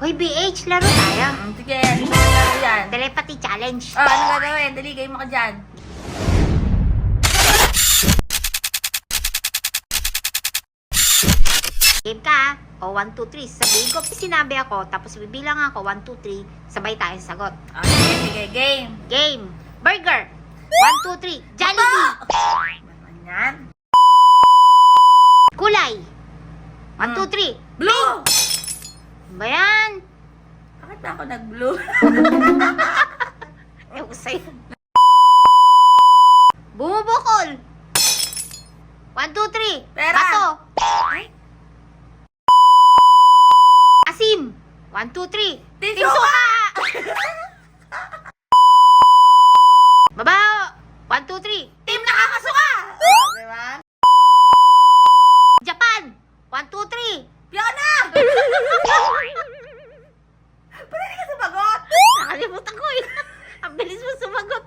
Hoy, BH, laro tayo. Sige, ano yan? Telepathy challenge. Ano gagawin? Dali, game mo ka dyan. Game ka, o 1, 2, 3. Sabihin ko, sinabi ako, tapos bibilang ako, 1, 2, 3. Sabay tayong sagot. Sige, game. Game. Burger. 1, 2, 3. Jollibee. Ano yan? Kulay. 1, 2, 3. Blue! Ba yan? Bakit ba ako nag-blue? Ewan sa'yo. Bumubukol. 1, 2, 3. Pera. Bato. Ay, Asim. 1, 2, 3. Team Team Suka. Babaw. 1, 2, 3. team nakakasuka! Diba? Japan. 1, 2, 3. Fiona! Pwede di ka sumagot? Nakalimutan ko eh. Ang bilis mo sumagot.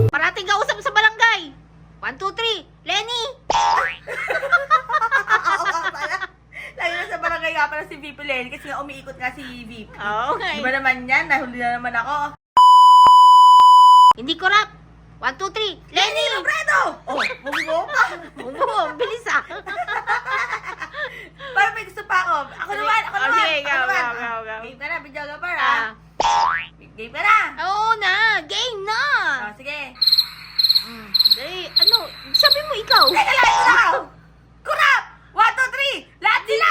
Parating ka usap sa barangay. 1, 2, 3. Lenny. Oo nga pala. Lagi na sa barangay nga pala si VP Lenny kasi nga umiikot nga si VP. Oo nga. Di ba naman yan? Nahuli na naman ako. Hindi ko rap. 1, 2, 3. Lenny. Robredo! Oh, bumubo pa. Oo, ang bilis ah. Parang may gusto pa ako. Ako naman, ako naman. Okay, Ako go, naman. go, go, go. Game ka na, videographer Ah. ha. Game ka na. Oo na. Game na. Oh, sige. Dali, ano? Sabi mo ikaw. Teka lang, ito na ako. Kurap! 1, 2, 3! Lahat sila!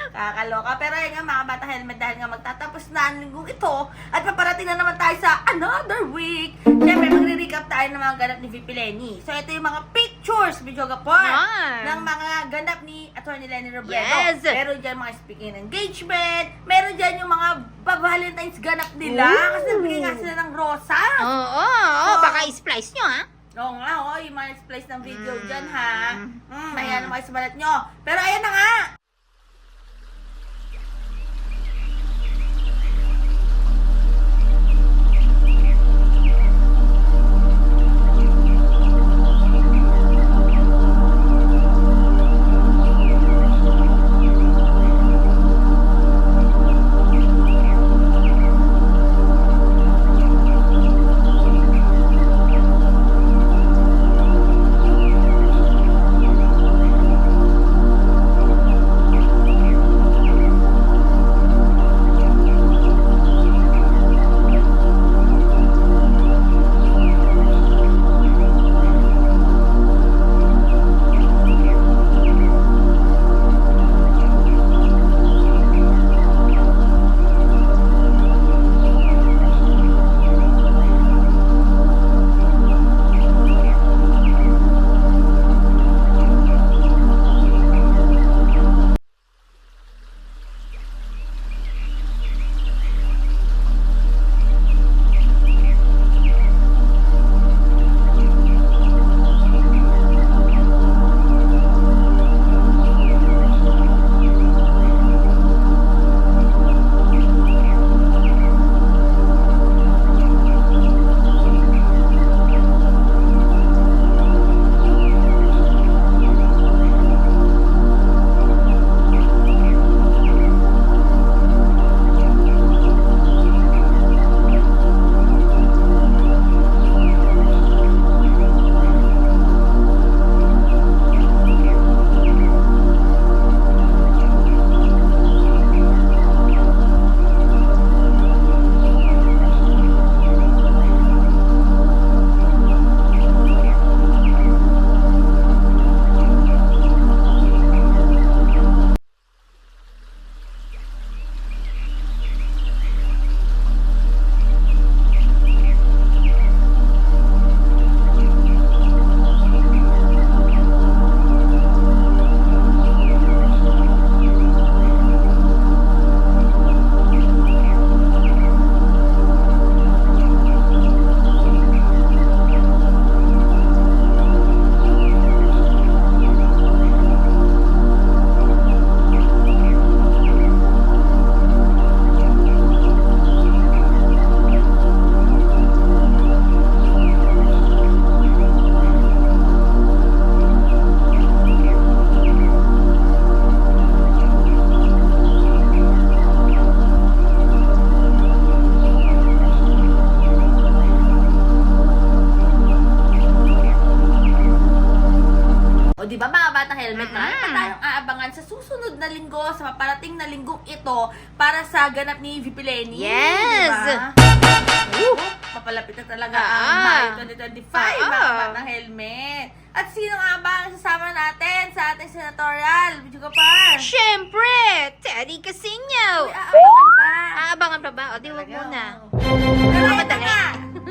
Kakaloka. Pero yun nga mga bata helmet dahil nga magtatapos na ang linggong ito at paparating na naman tayo sa another week. Siyempre, magre-recap tayo ng mga ganap ni VP Lenny. So, ito yung mga pictures, videographer, Yan. ng mga ganap ni Atty. Lenny Robredo. Yes. Meron dyan mga speaking engagement, meron dyan yung mga Valentine's ganap nila. Ooh. Kasi nagbigay nga sila ng rosas. Oo, So, baka i-splice nyo ha. Oo nga, yung mga splice ng video dyan, ha? Mm. Ayan ang mga isabalat nyo. Pero ayan na nga! tayong aabangan sa susunod na linggo, sa paparating na linggong ito, para sa ganap ni VP Lenny. Yes! Diba? Papalapit na talaga ang May 2025, mga batang helmet. At sino nga ba ang sasama natin sa ating senatorial? Video ka pa. Syempre, Teddy Casino. Uy, aabangan pa. Aabangan pa ba? O, di wag muna. Pero ito madali. nga,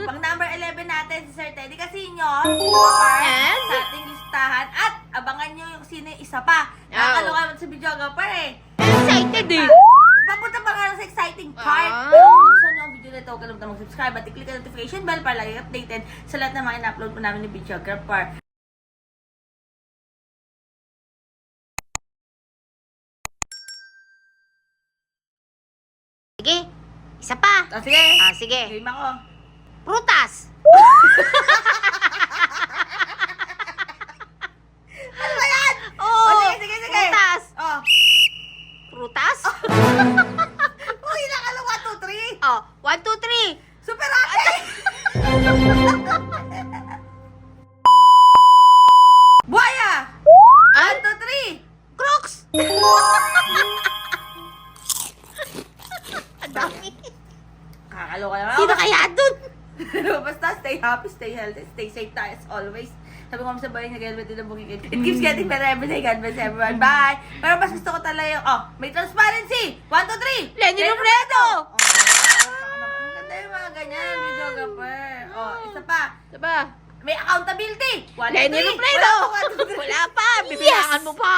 pang number 11 natin si Sir Teddy Casino, Yes. sa ating listahan. At abangan nyo yung sino yung isa pa. Nakakaloka naman sa video ka pa eh. Excited eh. Papunta pa nga sa exciting part. Ah. Pero kung gusto nyo ang video na ito, huwag kalimutan mag-subscribe at i-click ang notification bell para lagi updated sa lahat ng mga in-upload po namin ni Videographer. Sige, isa pa. O sige, Sige. game ako. Prutas. Ano ba yan? Oh, sige. Prutas. Oh. Prutas? Uy, nakala 1, 2, 3. Oh, 1, 2, 3. Super ate! Buhaya! 1, 2, 3. Crocs. Ang dami. Kakaloka naman. Sino kaya dun? Basta stay happy, stay healthy, stay safe tayo as always. Sabi ko sa bahay, nag-helmet din ang booking. It keeps getting better every day. God bless everyone. Bye! Pero mas gusto ko talaga yung, may transparency! 1, 2, 3! Lenny Robredo. Ang ganda yung mga ganyan, videographer. Isa pa. Diba? May accountability! 1, 2, 3! Lenny Robredo. Wala pa, 1, 2, 3. Wala pa. Bibilangan mo pa.